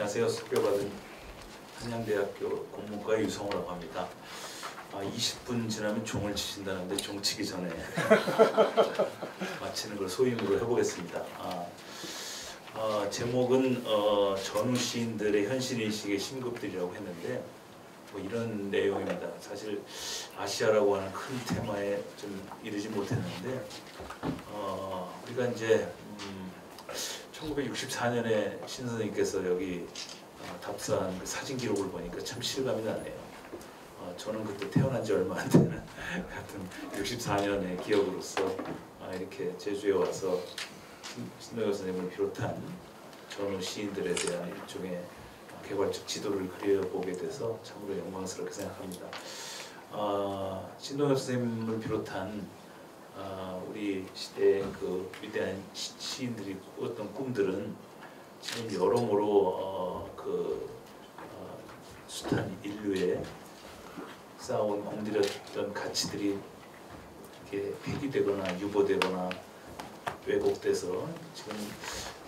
안녕하세요. 숙교받은 한양대학교 국문과 유성우라고 합니다. 20분 지나면 종을 치신다는데 종 치기 전에 마치는 걸 소임으로 해보겠습니다. 제목은 전후 시인들의 현실인식의 신급들이라고 했는데 뭐 이런 내용입니다. 사실 아시아라고 하는 큰 테마에 좀 이르지 못했는데 우리가 이제 1964년에 신 선생님께서 여기 답사한 그 사진 기록을 보니까 참 실감이 나네요. 저는 그때 태어난 지 얼마 안 되는 같은 64년의 기억으로서 이렇게 제주에 와서 신동엽 선생님을 비롯한 전후 시인들에 대한 일종의 개괄적 지도를 그려보게 돼서 참으로 영광스럽게 생각합니다. 신동엽 선생님을 비롯한 우리 시대의 그 위대한 시인들이 꾸었던 꿈들은 지금 여러모로 숱한 인류에 쌓아온 공들였던 가치들이 이렇게 폐기되거나 유보되거나 왜곡돼서 지금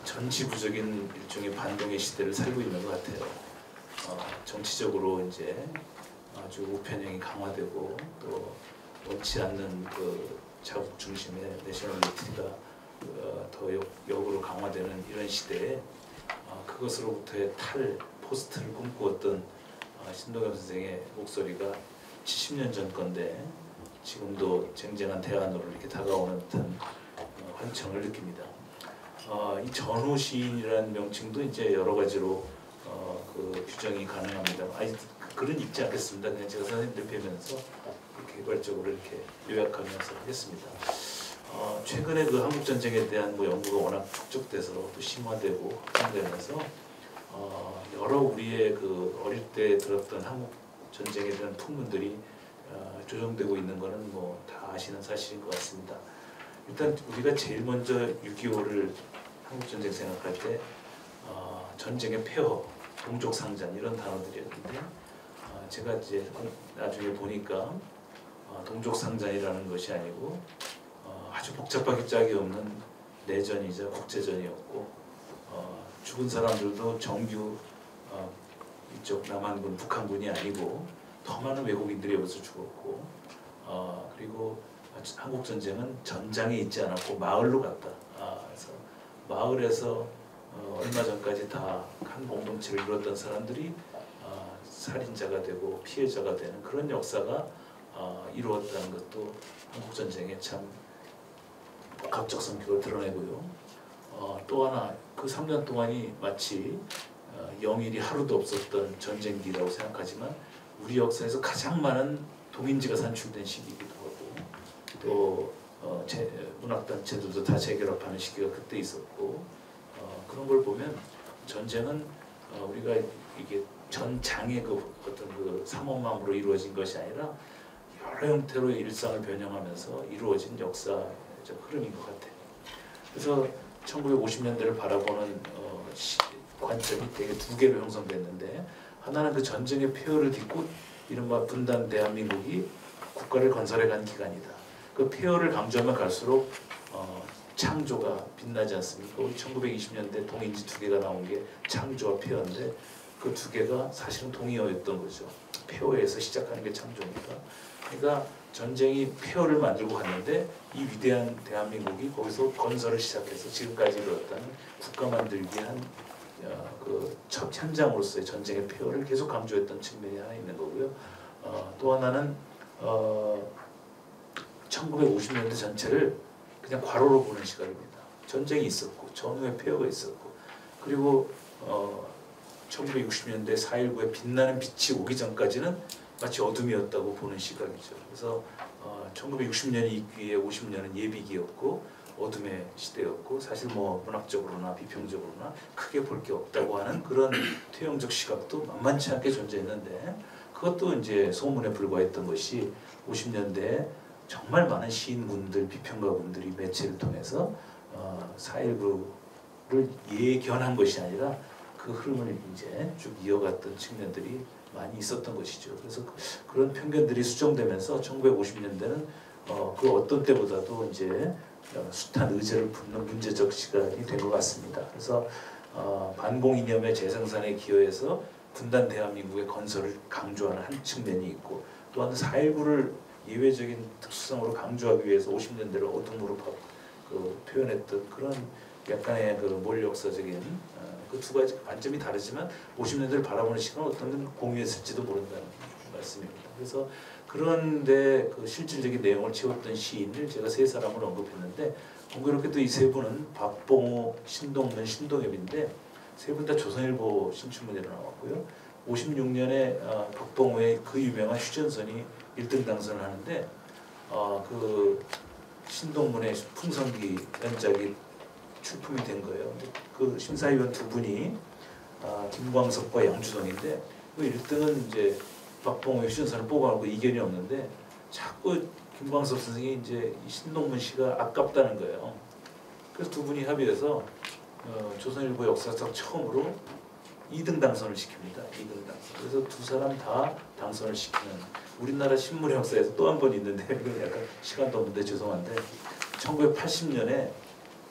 전지부적인 일종의 반동의 시대를 살고 있는 것 같아요. 정치적으로 이제 아주 우편형이 강화되고 또 원치 않는 그 자국 중심의 내셔널리티가 더 역으로 강화되는 이런 시대에 그것으로부터의 포스트를 꿈꾸었던 신동엽 선생의 목소리가 70년 전 건데 지금도 쟁쟁한 대안으로 이렇게 다가오는 듯한 환청을 느낍니다. 이 전후 시인이라는 명칭도 이제 여러 가지로 그 규정이 가능합니다. 글은 읽지 않겠습니다. 그냥 제가 선생님들 뵈면서 개괄적으로 이렇게 요약하면서 하겠습니다. 최근에 그 한국 전쟁에 대한 뭐 연구가 워낙 축적돼서 또 심화되고 확장되면서 여러 우리의 그 어릴 때 들었던 한국 전쟁에 대한 풍문들이 조정되고 있는 것은 뭐 다 아시는 사실인 것 같습니다. 일단 우리가 제일 먼저 6.25를 한국 전쟁 생각할 때 전쟁의 폐허, 동족 상잔 이런 단어들이었는데 제가 이제 나중에 보니까 동족 상잔이라는 것이 아니고 아주 복잡하게 짝이 없는 내전이자 국제전이었고 죽은 사람들도 정규 이쪽 남한군, 북한군이 아니고 더 많은 외국인들이 여기서 죽었고 그리고 한국 전쟁은 전장에 있지 않았고 마을로 갔다. 그래서 마을에서 얼마 전까지 다 한 공동체를 이루었던 사람들이 살인자가 되고 피해자가 되는 그런 역사가 이루어졌다는 것도 한국 전쟁의 참 복합적 성격을 드러내고요. 또 하나 그 3년 동안이 마치 영일이 하루도 없었던 전쟁기라고 생각하지만 우리 역사에서 가장 많은 동인지가 산출된 시기이기도 하고 또 문학단체들도 다 재결합하는 시기가 그때 있었고 그런 걸 보면 전쟁은 우리가 이게 전장의 그 어떤 그 삼원망으로 이루어진 것이 아니라 여러 형태로 일상을 변형하면서 이루어진 역사적 흐름인 것 같아요. 그래서 1950년대를 바라보는 관점이 되게 두 개로 형성됐는데 하나는 그 전쟁의 폐허를 딛고 이른바 분단 대한민국이 국가를 건설해간 기간이다. 그 폐허를 강조하면 갈수록 창조가 빛나지 않습니까? 우리 1920년대 동인지 두 개가 나온 게 창조와 폐허인데 그 두 개가 사실은 동의어였던 거죠. 폐허에서 시작하는 게 창조니까. 그러니까 전쟁이 폐허를 만들고 갔는데 이 위대한 대한민국이 거기서 건설을 시작해서 지금까지 이루었다는 국가 만들기의 그 첫 현장으로서의 전쟁의 폐허를 계속 강조했던 측면이 하나 있는 거고요. 또 하나는 1950년대 전체를 그냥 과로로 보는 시각입니다. 전쟁이 있었고 전후의 폐허가 있었고 그리고 1960년대 4.19에 빛나는 빛이 오기 전까지는 마치 어둠이었다고 보는 시각이죠. 그래서 1960년이 있기에 50년은 예비기였고 어둠의 시대였고 사실 뭐 문학적으로나 비평적으로나 크게 볼 게 없다고 하는 그런 퇴영적 시각도 만만치 않게 존재했는데 그것도 이제 소문에 불과했던 것이 50년대에 정말 많은 시인분들, 비평가분들이 매체를 통해서 4.19를 예견한 것이 아니라 그 흐름을 이제 쭉 이어갔던 측면들이 많이 있었던 것이죠. 그래서 그런 편견들이 수정되면서 1950년대는 그 어떤 때보다도 이제 숱한 의제를 품는 문제적 시간이 된 것 같습니다. 그래서 반공 이념의 재생산에 기여해서 분단 대한민국의 건설을 강조하는 한 측면이 있고, 또한 4.19를 예외적인 특수성으로 강조하기 위해서 50년대를 어둠으로 표현했던 그런 약간의 그 몰역사적인 그 두 가지 관점이 다르지만 50년대를 바라보는 시간은 어떤 건 공유했을지도 모른다는 말씀입니다. 그래서 그런데 그 실질적인 내용을 채웠던 시인을 제가 세 사람을 언급했는데, 공교롭게도 이 세 분은 박봉우, 신동문, 신동엽인데 세 분 다 조선일보 신춘문예로 나왔고요. 56년에 박봉우의 그 유명한 휴전선이 1등 당선을 하는데 그 신동문의 풍성기 연작이 출품이 된 거예요. 그 심사위원 두 분이 김광석과 양주동인데 그 1등은 이제 박봉우 휴전선을 뽑아놓고 이견이 없는데 자꾸 김광석 선생이 이제 신동문 씨가 아깝다는 거예요. 그래서 두 분이 합의해서 조선일보 역사상 처음으로 2등 당선을 시킵니다. 2등 당선. 그래서 두 사람 다 당선을 시키는 우리나라 신문 역사에서 또 한 번 있는데 이건 약간 시간도 없는데 죄송한데 1980년에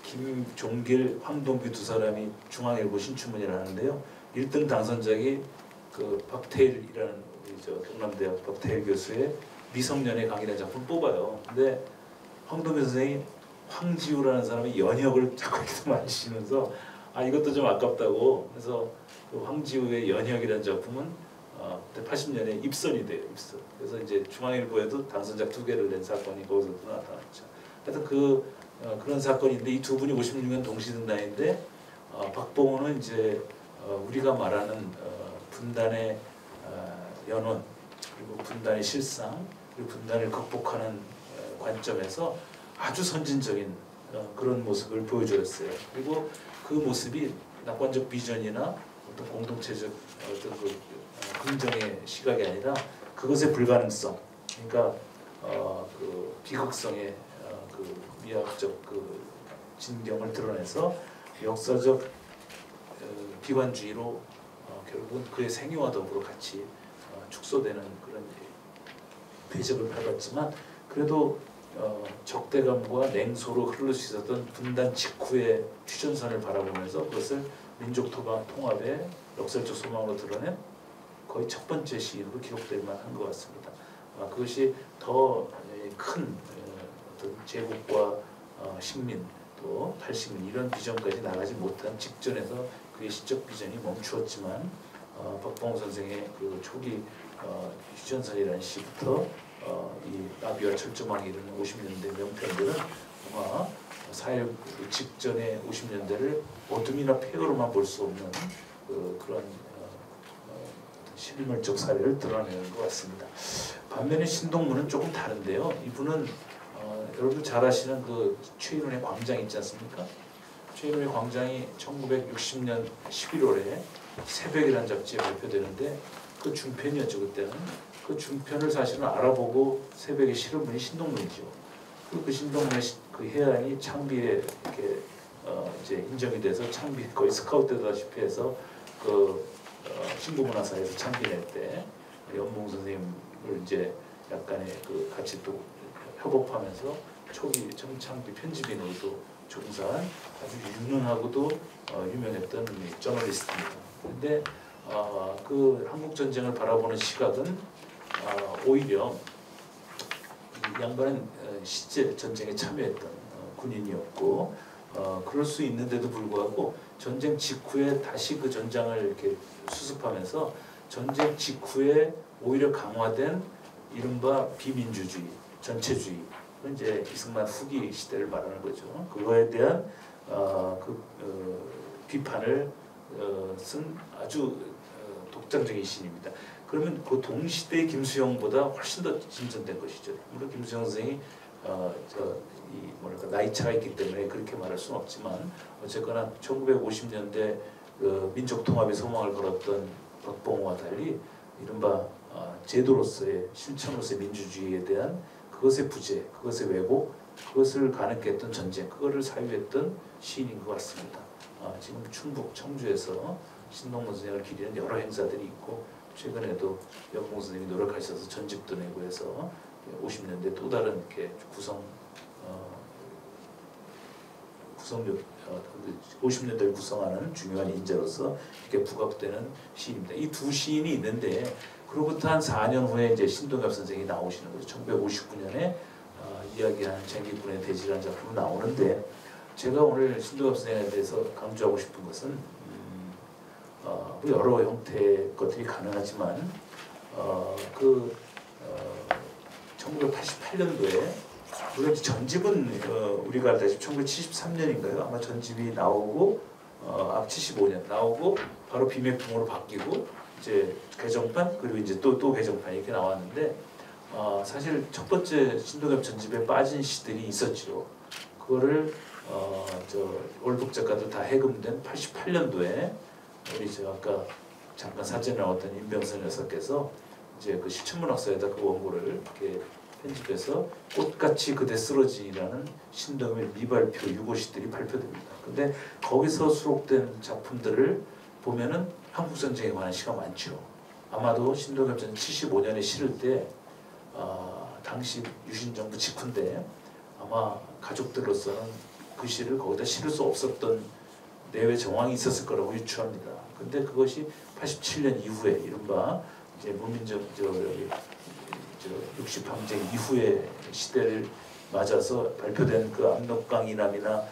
김종길, 황동규 두 사람이 중앙일보 신춘문예를 하는데요. 1등 당선작이 그 박태일이라는 경남대학 박태일 교수의 미성년의 강이라는 작품을 뽑아요. 근데 황동규 선생이 황지우라는 사람의 연역을 자꾸 이렇게 많이 쓰면서 이것도 좀 아깝다고 그래서 그 황지우의 연역이라는 작품은 그때 80년에 입선이 돼요. 입선. 그래서 이제 중앙일보에도 당선작 2개를 낸 사건이 거기서도 나타났죠. 하여튼 그런 사건인데 이 두 분이 56년 동시등단인데 박봉우는 이제 우리가 말하는 분단의 연원 그리고 분단의 실상 그리고 분단을 극복하는 관점에서 아주 선진적인 그런 모습을 보여주었어요. 그리고 그 모습이 낙관적 비전이나 어떤 공동체적 어떤 긍정의 시각이 아니라 그것의 불가능성, 그러니까 그 비극성의 그 미학적 그 진경을 드러내서 역사적 비관주의로 결국은 그의 생애와 더불어 같이 축소되는 그런 궤적을 밟았지만 그래도 적대감과 냉소로 흐를 수 있었던 분단 직후의 휴전선을 바라보면서 그것을 민족 통합의 역사적 소망으로 드러낸 거의 첫 번째 시인으로 기록될 만한 것 같습니다. 그것이 더 큰 어떤 제국과 식민 또 탈식민 이런 비전까지 나가지 못한 직전에서 그의 시적 비전이 멈추었지만 박봉우 선생의 그 초기 휴전선이라는 시부터 이 나비와 철조망이 이르는 50년대 명편들은 아마 4.19 직전의 50년대를 어둠이나 폐허로만 볼 수 없는 그런 실물적 사례를 드러내는 것 같습니다. 반면에 신동문은 조금 다른데요. 이분은 여러분 잘 아시는 그 최인훈의 광장 있지 않습니까? 최인훈의 광장이 1960년 11월에 새벽이라는 잡지에 발표되는데 그 중편이었죠. 그때는. 그 중편을 사실은 알아보고 새벽에 실은 분이 신동문이죠. 그 신동문의 그 해안이 창비에 이렇게 이제 인정이 돼서 창비 거의 스카우트되다시피 해서 신부문화사에서 창비낼 때 연봉 선생님을 이제 약간의 그 같이 또 협업하면서 초기 정창비 편집인으로도 종사한 아주 유능하고도 유명했던 저널리스트입니다. 그런데 그 한국 전쟁을 바라보는 시각은 오히려 이 양반은 실제 전쟁에 참여했던 군인이었고 그럴 수 있는데도 불구하고 전쟁 직후에 다시 그 전장을 이렇게 수습하면서 전쟁 직후에 오히려 강화된 이른바 비민주주의, 전체주의, 이제 이승만 후기 시대를 말하는 거죠. 그거에 대한 비판을 쓴 아주 독창적인 시인입니다. 그러면 그 동시대의 김수영보다 훨씬 더 진전된 것이죠. 물론 김수영 선생이 나이 차가 있기 때문에 그렇게 말할 수는 없지만 어쨌거나 1950년대 민족 통합의 소망을 걸었던 박봉우와 달리 이른바 제도로서의 실천으로서의 민주주의에 대한 그것의 부재, 그것의 왜곡, 그것을 가능케 했던 전쟁, 그거를 사유했던 시인인 것 같습니다. 지금 충북 청주에서 신동문 선생을 기리는 여러 행사들이 있고 최근에도 연봉 선생님이 노력하셔서 전집도 내고 해서 50년대 또 다른 이렇게 구성력 50년대를 구성하는 중요한 인재로서 이렇게 부각되는 시인입니다. 이 두 시인이 있는데 그로부터 한 4년 후에 이제 신동엽 선생이 나오시는 거죠. 1959년에 이야기하는 쟁기꾼의 대지라는 작품이 나오는데 제가 오늘 신동엽 선생에 대해서 강조하고 싶은 것은 여러 형태의 것들이 가능하지만 1988년도에 물론 전집은 우리가 알다시피 1973년인가요? 아마 전집이 나오고 75년 나오고 바로 비맥풍으로 바뀌고 이제 개정판 그리고 이제 또 개정판 이렇게 나왔는데 사실 첫 번째 신동엽 전집에 빠진 시들이 있었죠. 그거를 월북 작가들 다 해금된 88년도에 우리 아까 잠깐 사진에 나왔던 임병선 여사께서 이제 그 시춘문학사에다 그 원고를 이렇게 편집해서 꽃같이 그대 쓰러지라는 신동엽의 미발표 유고시들이 발표됩니다. 근데 거기서 수록된 작품들을 보면은 한국전쟁에 관한 시가 많죠. 아마도 신동엽 전 75년에 실을 때 당시 유신정부 직후인데 아마 가족들로서는 그 시를 거기다 실을 수 없었던 내외 정황이 있었을 거라고 유추합니다. 근데 그것이 87년 이후에 이른바 이제 무민정 60항쟁 이후의 시대를 맞아서 발표된 그 압록강 이남이나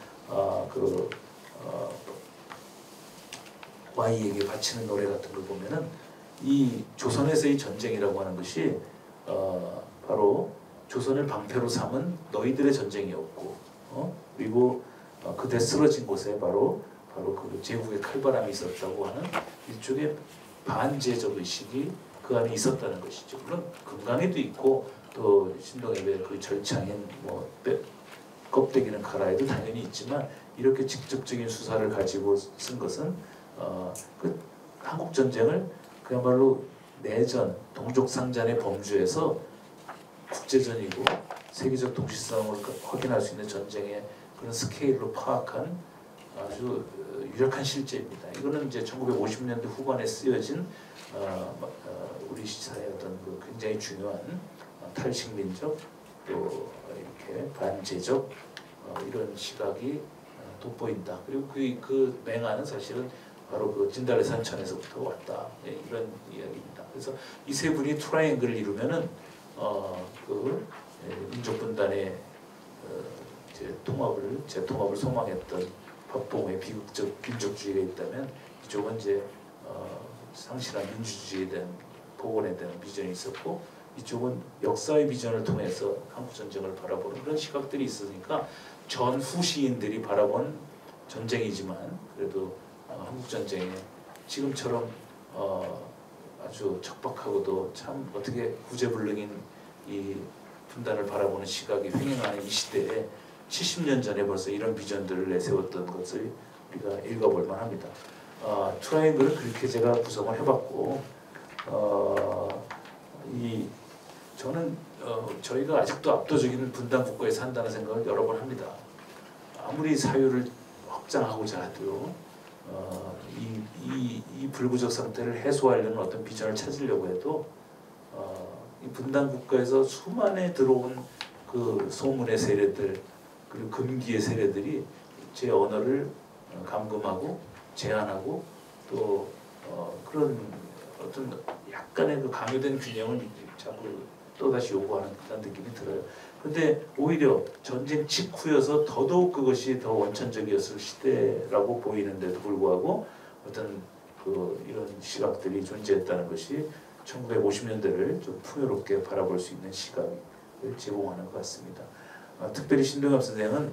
Y에게 바치는 노래 같은 걸 보면은 이 조선에서의 전쟁이라고 하는 것이 바로 조선을 방패로 삼은 너희들의 전쟁이었고 그리고 그대 쓰러진 곳에 바로 그 제국의 칼바람이 있었다고 하는 일종의 반제적 의식이 그 안에 있었다는 것이죠. 물론 금강에도 있고 또 신동엽의 그 절창인 껍데기는 가라에도 당연히 있지만 이렇게 직접적인 수사를 가지고 쓴 것은 그 한국 전쟁을 그야말로 내전, 동족상잔의 범주에서 국제전이고 세계적 동시성을 확인할 수 있는 전쟁의 그런 스케일로 파악한 아주 유력한 실제입니다. 이거는 이제 1950년대 후반에 쓰여진 우리 시사의 어떤 그 굉장히 중요한 탈식민적 또 이렇게 반제적 이런 시각이 돋보인다. 그리고 그 맹아는 사실은 바로 그 진달래 산천에서부터 왔다. 이런 이야기입니다. 그래서 이 세 분이 트라이앵글을 이루면은 그 민족 분단의 재통합을 소망했던 박봉의 비극적 민족주의가 있다면 이쪽은 이제 상실한 민주주의에 대한 복원에 대한 비전이 있었고 이쪽은 역사의 비전을 통해서 한국전쟁을 바라보는 그런 시각들이 있으니까 전후 시인들이 바라본 전쟁이지만 그래도 한국전쟁에 지금처럼 아주 척박하고도 참 어떻게 구제불능인 이 분단을 바라보는 시각이 횡행하는 이 시대에 70년 전에 벌써 이런 비전들을 내세웠던 것을 우리가 읽어볼 만합니다. 트라이앵글은 그렇게 제가 구성을 해봤고 저는 저희가 아직도 압도적인 분단 국가에 산다는 생각을 여러 번 합니다. 아무리 사유를 확장하고자 해도 이 불구적 상태를 해소하려는 어떤 비전을 찾으려고 해도 이 분단 국가에서 수만에 들어온 그 소문의 세례들 그리고 금기의 세례들이 제 언어를 감금하고 제한하고 또 그런 어떤 약간의 그 강요된 균형을 자꾸 또다시 요구하는 듯한 느낌이 들어요. 근데 오히려 전쟁 직후여서 더더욱 그것이 더 원천적이었을 시대라고 보이는데도 불구하고 어떤 이런 시각들이 존재했다는 것이 1950년대를 좀 풍요롭게 바라볼 수 있는 시각을 제공하는 것 같습니다. 특별히 신동엽 선생은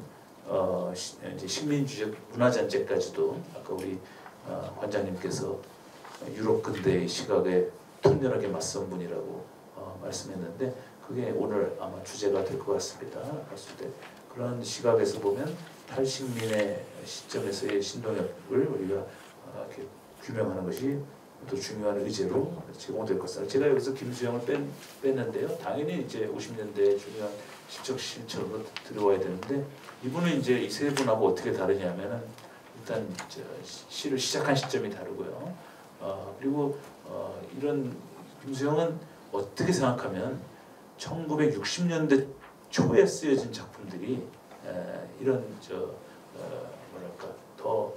이제 식민주적 문화잔재까지도 아까 우리 관장님께서 유럽 근대의 시각에 통렬하게 맞선 분이라고 말씀했는데 그게 오늘 아마 주제가 될 것 같습니다. 봤을 때 그런 시각에서 보면 탈식민의 시점에서의 신동엽을 우리가 이렇게 규명하는 것이 또 중요한 의제로 제공될 것입니다. 제가 여기서 김수영을 뺐는데요. 당연히 이제 50년대의 중요한 시적 실천으로 들어와야 되는데 이분은 이제 이 세 분하고 어떻게 다르냐면은 일단 시를 시작한 시점이 다르고요. 그리고 이런 김수영은 어떻게 생각하면 1960년대 초에 쓰여진 작품들이 이런 뭐랄까 더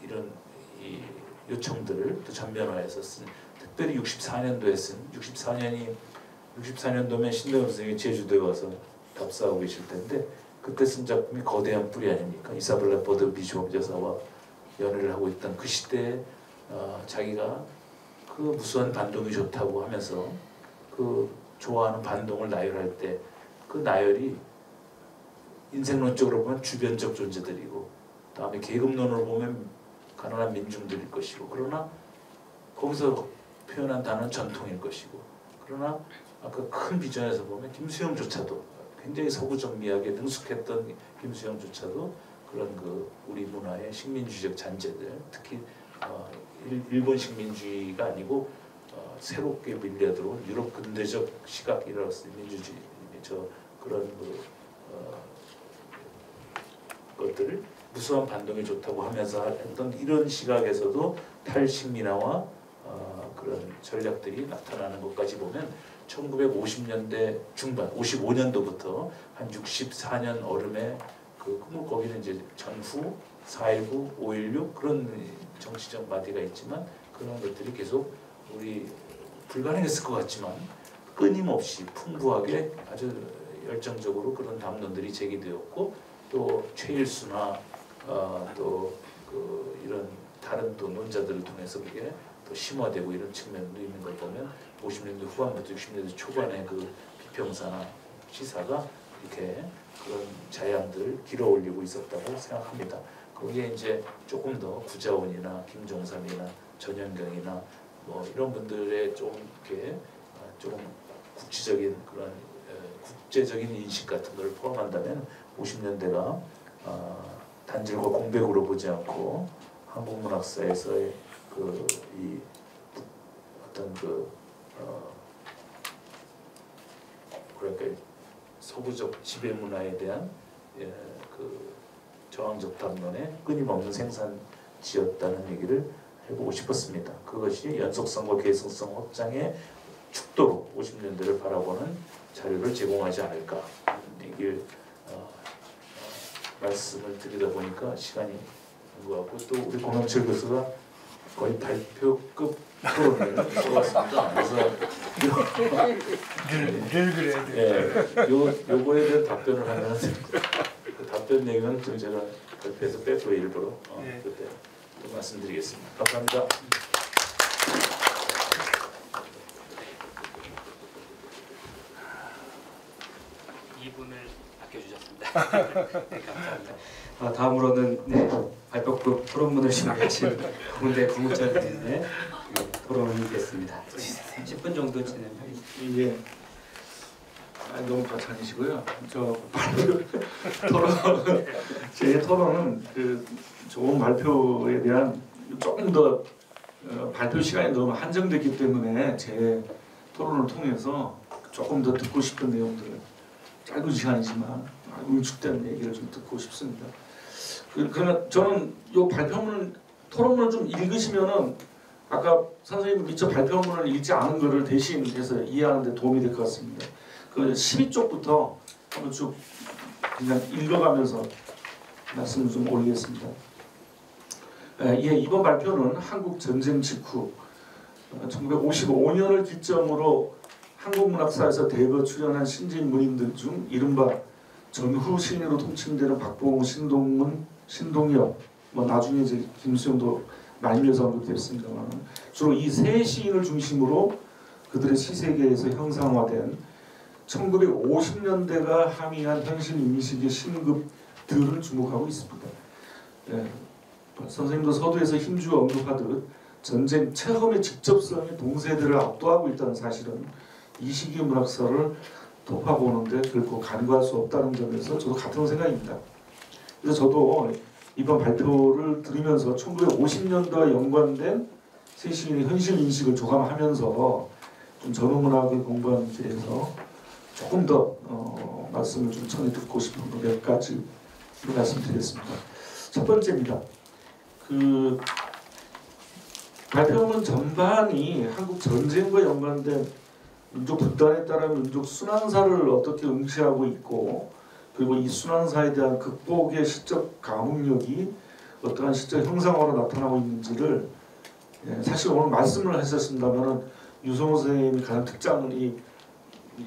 이런 이 요청들을 또 전면화해서 쓴, 특별히 64년도에 쓴 64년도면 신동엽 선생이 제주도에 와서 답사하고 계실 텐데 그때 쓴 작품이 거대한 뿌리 아닙니까? 이사벨라 버드 미주업 여사와 연애를 하고 있던 그 시대에 자기가 그 무수한 반동이 좋다고 하면서 그 좋아하는 반동을 나열할 때 그 나열이 인생론적으로 보면 주변적 존재들이고 다음에 계급론으로 보면 가난한 민중들일 것이고 그러나 거기서 표현한 단어는 전통일 것이고 그러나 아까 큰 비전에서 보면 김수영조차도 굉장히 서구적 미학에 능숙했던 김수영조차도 그런 그 우리 문화의 식민주의적 잔재들 특히 일본식 민주주의가 아니고 새롭게 밀려들어온 유럽 근대적 시각이라서 민주주의 그런 것들을 무수한 반동이 좋다고 하면서 했던 이런 시각에서도 탈식민화와 그런 전략들이 나타나는 것까지 보면 1950년대 중반, 55년도부터 한 64년 얼음에 거기는 이제 전후 4.19, 5.16 그런 정치적 마디가 있지만 그런 것들이 계속 우리 불가능했을 것 같지만 끊임없이 풍부하게 아주 열정적으로 그런 담론들이 제기되었고 또 최일수나 또 이런 다른 또 논자들을 통해서 그게 또 심화되고 이런 측면도 있는 걸 보면 50년대 후반부터 60년대 초반의 그 비평사나 시사가 이렇게 그런 자양들을 길어올리고 있었다고 생각합니다. 거기에 이제 조금 더 구자원이나 김종삼이나 전현경이나 뭐 이런 분들의 좀 이렇게 좀 국지적인 그런 국제적인 인식 같은 걸 포함한다면 50년대가 단질과 공백으로 보지 않고 한국 문학사에서의 이 어떤 뭐랄까 서구적 지배 문화에 대한 그 저항적 담론의 끊임없는 생산지였다는 얘기를 해보고 싶었습니다. 그것이 연속성과 계승성 확장의 축도로 50년대를 바라보는 자료를 제공하지 않을까 얘기를 말씀을 드리다 보니까 시간이 된 것 같고 또 우리 공영철 교수가 거의 발표급 토론을 써왔습니다. 그래서 늘 그래야 돼. 예, 요거에 대한 답변을 하면 그 답변 내용은 좀 제가 발표해서 빼고 일부러 그때 또 말씀드리겠습니다. 감사합니다. 아껴주셨습니다. 네, 감사합니다. 다음으로는 발표급 토론문을 준비하신 홍대 구문철님의 토론이겠습니다. 10분 정도 진행하겠습니다. 예. 너무 과찬이시고요. 제 토론은 그 좋은 발표에 대한 조금 더 발표 시간이 너무 한정됐기 때문에 제 토론을 통해서 조금 더 듣고 싶은 내용들을 짧은 시간이지만 응축된 얘기를 좀 듣고 싶습니다. 그러나 저는 이 발표문 토론문을 좀 읽으시면은 아까 선생님 미처 발표문을 읽지 않은 것을 대신해서 이해하는 데 도움이 될 것 같습니다. 그 12쪽부터 한번 쭉 그냥 읽어가면서 말씀을 좀 올리겠습니다. 이번 발표는 한국 전쟁 직후 1955년을 기점으로 한국 문학사에서 대거 출연한 신진 문인들 중 이른바 전후 신인으로 통칭되는 박봉, 신동문, 신동엽, 뭐 나중에 이제 김수영도 말미에서 언급됐습니다만 주로 이 세 시인을 중심으로 그들의 시세계에서 형상화된 1950년대가 함의한 현실 인식의 신급들을 주목하고 있습니다. 선생님도 서두에서 힘주어 언급하듯 전쟁 체험의 직접성이 동세대를 압도하고 있다는 사실은 이 시기 문학사를 돌파보는데 결코 간과할 수 없다는 점에서 저도 같은 생각입니다. 그래서 저도 이번 발표를 들으면서 1950년대와 연관된 세 시인의 현실 인식을 조감하면서 좀 전후문학을 공부하는 데에서 조금 더 말씀을 좀 전해 듣고 싶은 몇 가지 말씀드리겠습니다. 첫 번째입니다. 그 발표문 전반이 한국 전쟁과 연관된 민족 분단에 따른 민족 순환사를 어떻게 응시하고 있고 그리고 이 순환사에 대한 극복의 시적 감흥력이 어떠한 시적 형상화로 나타나고 있는지를 사실 오늘 말씀을 하셨습니다만은 유성호 선생님이 가장 특장은 이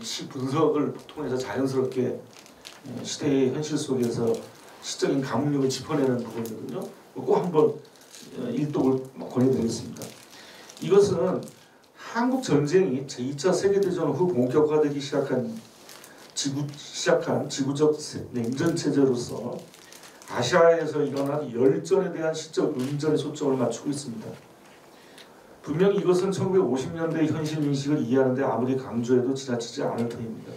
시 분석을 통해서 자연스럽게 시대의 현실 속에서 시적인 감흥력을 짚어내는 부분이거든요. 꼭 한번 일독을 권해드리겠습니다. 이것은 한국 전쟁이 제2차 세계대전 후 본격화되기 시작한 지구적 냉전 체제로서 아시아에서 일어난 열전에 대한 시적 음전에 초점을 맞추고 있습니다. 분명히 이것은 1950년대의 현실 인식을 이해하는 데 아무리 강조해도 지나치지 않을 터입니다.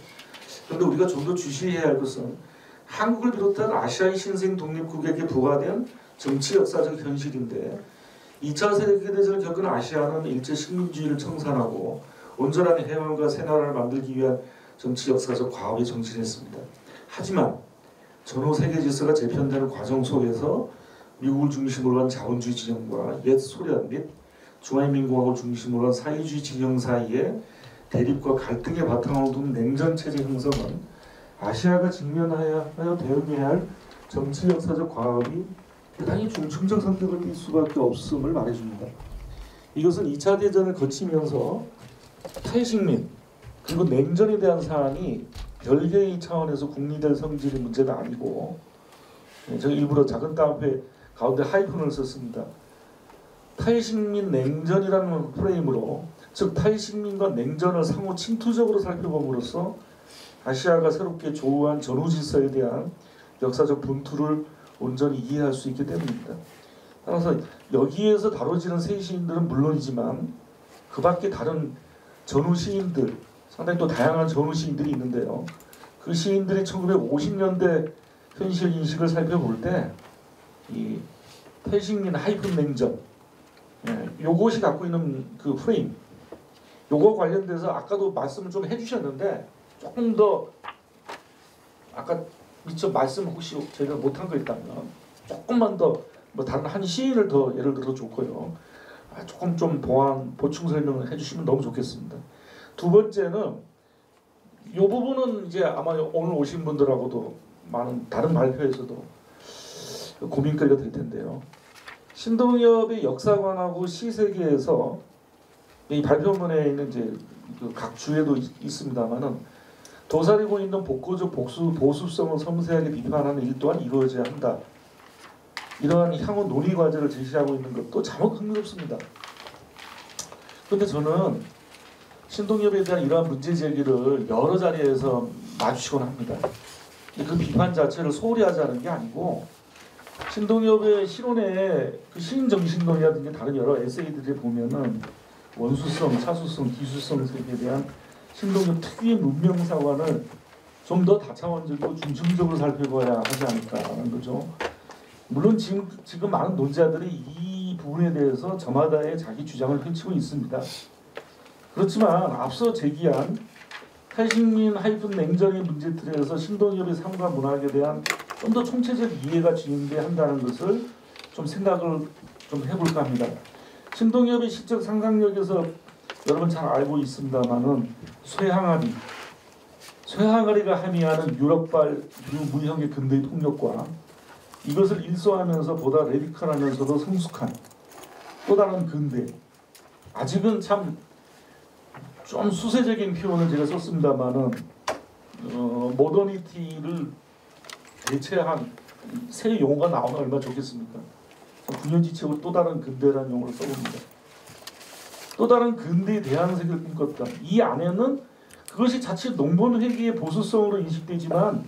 그런데 우리가 좀 더 주시해야 할 것은 한국을 비롯한 아시아의 신생 독립국에게 부과된 정치 역사적 현실인데 2차 세계대전을 겪은 아시아는 일제 식민주의를 청산하고 온전한 해방과 새 나라를 만들기 위한 정치 역사적 과업에 정진했습니다. 하지만 전후 세계 질서가 재편되는 과정 속에서 미국을 중심으로 한 자본주의 진영과 옛 소련 및 중화인민공화국을 중심으로 한 사회주의 진영 사이에 대립과 갈등의 바탕을 둔 냉전체제 형성은 아시아가 직면하여 대응해야 할 정치 역사적 과업이 대단히 중층적 성격을 띨 수밖에 없음을 말해줍니다. 이것은 2차 대전을 거치면서 탈식민 그리고 냉전에 대한 사안이 별개의 차원에서 국리될 성질의 문제가 아니고 제가 일부러 작은 따옴표 가운데 하이픈을 썼습니다. 탈식민 냉전이라는 프레임으로 즉 탈식민과 냉전을 상호 침투적으로 살펴봄으로써 아시아가 새롭게 조우한 전후 질서에 대한 역사적 분투를 온전히 이해할 수 있기 때문입니다. 따라서 여기에서 다뤄지는 세 시인들은 물론이지만 그 밖에 다른 전후 시인들 상당히 또 다양한 전후 시인들이 있는데요. 그 시인들이 1950년대 현실 인식을 살펴볼 때 이 탈식민 하이픈 냉전 요것이 갖고 있는 그 프레임 요거 관련돼서 아까도 말씀을 좀 해주셨는데 조금 더 아까 미처 말씀 혹시 제가 못한 거 있다면 조금만 더 뭐 다른 한 시인을 더 예를 들어 좋고요. 조금 좀 보충 설명을 해주시면 너무 좋겠습니다. 두 번째는 이 부분은 이제 아마 오늘 오신 분들하고도 많은 다른 발표에서도 고민거리가 될 텐데요. 신동엽의 역사관하고 시세계에서 이 발표문에 있는 이제 각 주에도 있습니다만은 도사리고 있는 복고적 보수성을 섬세하게 비판하는 일 또한 이루어져야 한다. 이러한 향후 논의 과제를 제시하고 있는 것도 자목 흥미롭습니다. 그런데 저는 신동엽에 대한 이러한 문제 제기를 여러 자리에서 마주치곤 합니다. 그 비판 자체를 소홀히 하자는 게 아니고 신동엽의 실론의 그 시인정신론이라든지 다른 여러 에세이들을 보면은 원수성, 차수성, 기수성 세계에 대한 신동엽 특유의 문명사관을 좀 더 다차원적이고 중층적으로 살펴봐야 하지 않을까라는 거죠. 물론 지금 많은 논자들이 이 부분에 대해서 저마다의 자기 주장을 펼치고 있습니다. 그렇지만 앞서 제기한 탈식민 하이픈 냉전의 문제틀에서 신동엽의 삶과 문학에 대한 좀 더 총체적 이해가 진행돼야 한다는 것을 좀 생각을 좀 해볼까 합니다. 신동엽의 시적 상상력에서 여러분 잘 알고 있습니다만은 쇠항아리가 함의하는 유럽발 무형의 근대의 통역과 이것을 일소하면서 보다 레디컬하면서도 성숙한 또 다른 근대 아직은 참 좀 수세적인 표현을 제가 썼습니다만은 모더니티를 대체한 새 용어가 나오면 얼마나 좋겠습니까? 분연지책으로 또 다른 근대라는 용어를 써봅니다. 또 다른 근대의 대항색을 꿈꿨다. 이 안에는 그것이 자칫 농본회계의 보수성으로 인식되지만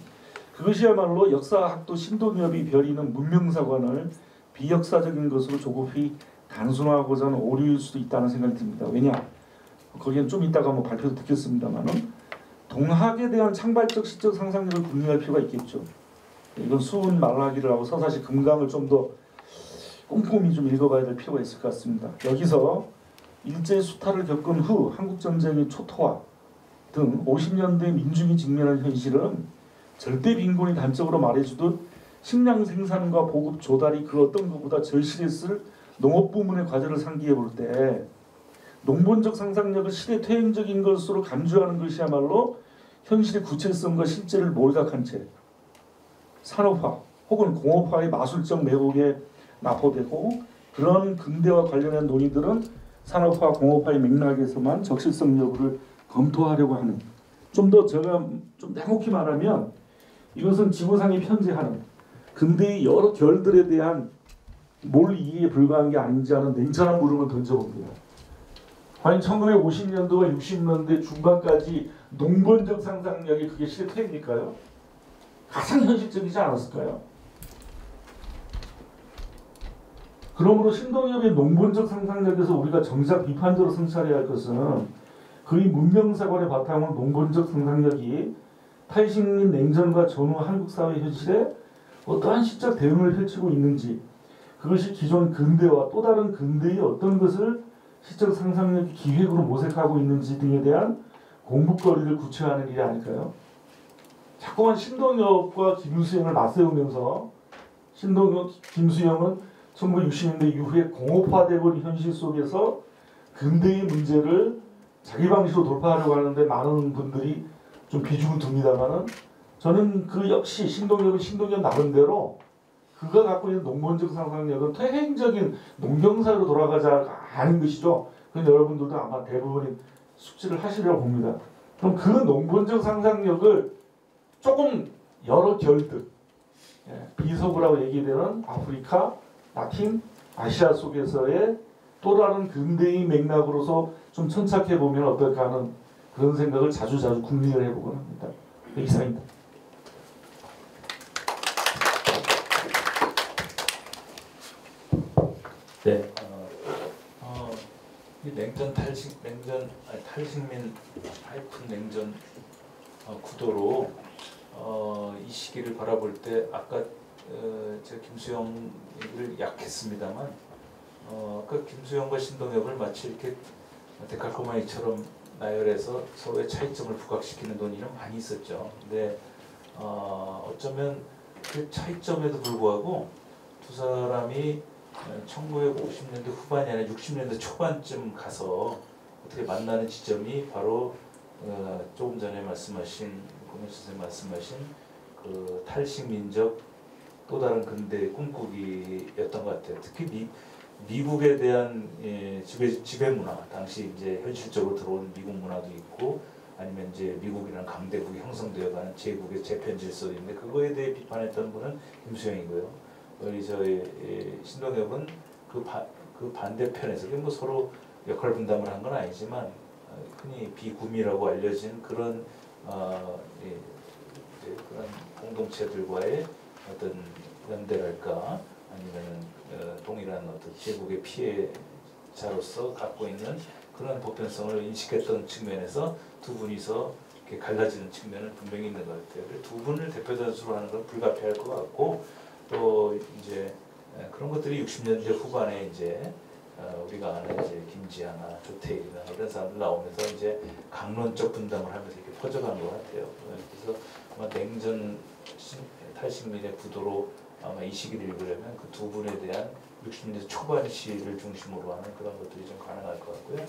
그것이야말로 역사학도 신동엽이 벼리는 문명사관을 비역사적인 것으로 조급히 단순화하고자 하는 오류일 수도 있다는 생각이 듭니다. 왜냐? 거기엔 좀 이따가 한번 발표도 듣겠습니다만은 동학에 대한 창발적 시적 상상력을 궁리할 필요가 있겠죠. 이건 수은 말하기를 하고 서사시 금강을 좀 더 꼼꼼히 좀 읽어봐야 될 필요가 있을 것 같습니다. 여기서 일제 수탈을 겪은 후 한국전쟁의 초토화 등 50년대 민중이 직면한 현실은 절대 빈곤이 단적으로 말해주듯 식량 생산과 보급 조달이 그 어떤 것보다 절실했을 농업 부문의 과제를 상기해 볼 때 농본적 상상력을 시대 퇴행적인 것으로 간주하는 것이야말로 현실의 구체성과 실제를 몰각한 채 산업화 혹은 공업화의 마술적 매국에 납포되고 그런 근대와 관련된 논의들은 산업화 공업화의 맥락에서만 적실성 여부를 검토하려고 하는 좀 더 제가 좀 냉혹히 말하면 이것은 지구상이 편재하는 근대의 여러 결들에 대한 몰 이해에 불과한 게 아닌지 하는 냉철한 물음을 던져봅니다. 과연 1950년도와 60년대 중반까지 농번적 상상력이 그게 실태입니까요? 가장 현실적이지 않았을까요? 그러므로 신동엽의 농번적 상상력에서 우리가 정작 비판적으로 성찰해야 할 것은 그의 문명사관의 바탕은 농번적 상상력이 탈식민 냉전과 전후 한국 사회 현실에 어떠한 시적 대응을 펼치고 있는지 그것이 기존 근대와 또 다른 근대의 어떤 것을 시적 상상력 기획으로 모색하고 있는지 등에 대한 공부거리를 구체화하는 일이 아닐까요? 자꾸만 신동엽과 김수영을 맞세우면서 신동엽, 김수영은 1960년대 이후에 공업화되고 현실 속에서 근대의 문제를 자기 방식으로 돌파하려고 하는데 많은 분들이 좀 비중을 둡니다만은 저는 그 역시 신동엽은 신동엽 나름대로 그가 갖고 있는 농번적 상상력은 퇴행적인 농경사로 돌아가자가 아닌 것이죠. 그건 여러분들도 아마 대부분이 숙지를 하시려고 봅니다. 그럼 그 농번적 상상력을 조금 여러 결들 비서구라고 얘기되는 아프리카, 라틴, 아시아 속에서의 또 다른 근대의 맥락으로서 좀 천착해 보면 어떨까 하는 그런 생각을 자주자주 궁리를 해보곤 합니다. 이상입니다. 네. 이 냉전 탈식민 하이픈 냉전 구도로 이 시기를 바라볼 때 아까 제가 김수영 얘기를 약했습니다만 아까 김수영과 신동엽을 마치 이렇게 데칼코마니처럼 나열해서 서로의 차이점을 부각시키는 논의는 많이 있었죠. 근데 어쩌면 그 차이점에도 불구하고 두 사람이 1950년대 후반이 아니라 60년대 초반쯤 가서 어떻게 만나는 지점이 바로 조금 전에 말씀하신 고명 선생님 말씀하신 그 탈식민적 또 다른 근대 꿈꾸기였던 것 같아요. 특히 미국에 대한 지배 문화, 당시 이제 현실적으로 들어온 미국 문화도 있고 아니면 이제 미국이라는 강대국이 형성되어가는 제국의 재편 질서인데 그거에 대해 비판했던 분은 김수영이고요. 우리 저희 신동엽은 그 반대편에서 뭐 서로 역할 분담을 한 건 아니지만 흔히 비구미라고 알려진 그런 그런 공동체들과의 어떤 연대랄까 아니면 동일한 어떤 제국의 피해자로서 갖고 있는 그런 보편성을 인식했던 측면에서 두 분이서 이렇게 갈라지는 측면은 분명히 있는 것 같아요. 두 분을 대표 단수로 하는 건 불가피할 것 같고 또 이제 그런 것들이 60년대 후반에 이제 우리가 아는 이제 김지아나 조태일이나 이런 사람들 나오면서 이제 강론적 분담을 하면서 이렇게 퍼져간 것 같아요. 그래서 아마 냉전 탈식민의 구도로 아마 이 시기를 읽으려면 그 두 분에 대한 60년대 초반 시를 중심으로 하는 그런 것들이 좀 가능할 것 같고요.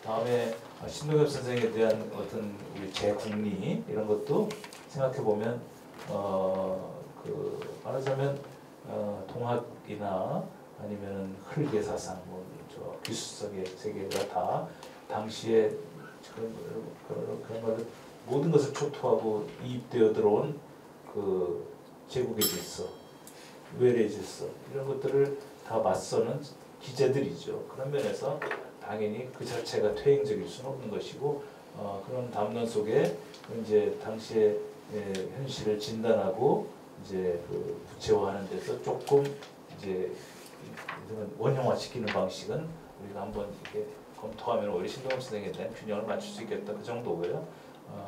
다음에 신동엽 선생에 대한 어떤 우리 재국리 이런 것도 생각해 보면 말하자면 동학이나 아니면은 흙의 사상, 저 기술성의 세계가 다 당시에 그런 것을 모든 것을 초토하고 이입되어 들어온 그 제국의 질서, 외래의 질서 이런 것들을 다 맞서는 기제들이죠. 그런 면에서 당연히 그 자체가 퇴행적일 수는 없는 것이고 그런 담론 속에 이제 당시의 현실을 진단하고 이제 그 구체화하는 데서 조금 이제 원형화시키는 방식은 우리가 한번 이렇게 검토하면 오히려 신동엽 선생에 대한 균형을 맞출 수 있겠다 그 정도고요.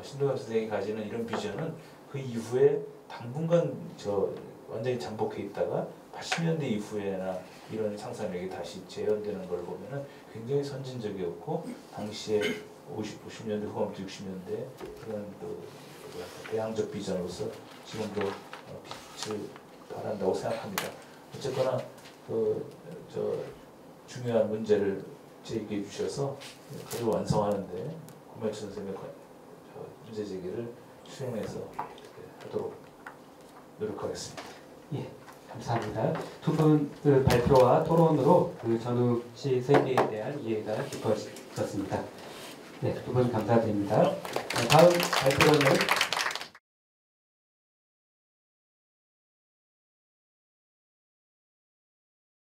신동엽 선생이 가지는 이런 비전은 그 이후에 당분간 완전히 잠복해 있다가 80년대 이후에나 이런 상상력이 다시 재현되는 걸 보면은 굉장히 선진적이었고 당시에 50년대 후반부터 60년대 그런 대항적 비전으로서 지금도 빛을 발한다고 생각합니다. 어쨌거나 중요한 문제를 제기해 주셔서 그를 완성하는데 고명철 선생님의 문제 제기를 수행해서 하도록 노력하겠습니다. 예, 감사합니다. 두 분 그 발표와 토론으로 그 전우시 세계에 대한 이해가 깊어졌습니다. 네, 두 분 감사드립니다. 다음 발표는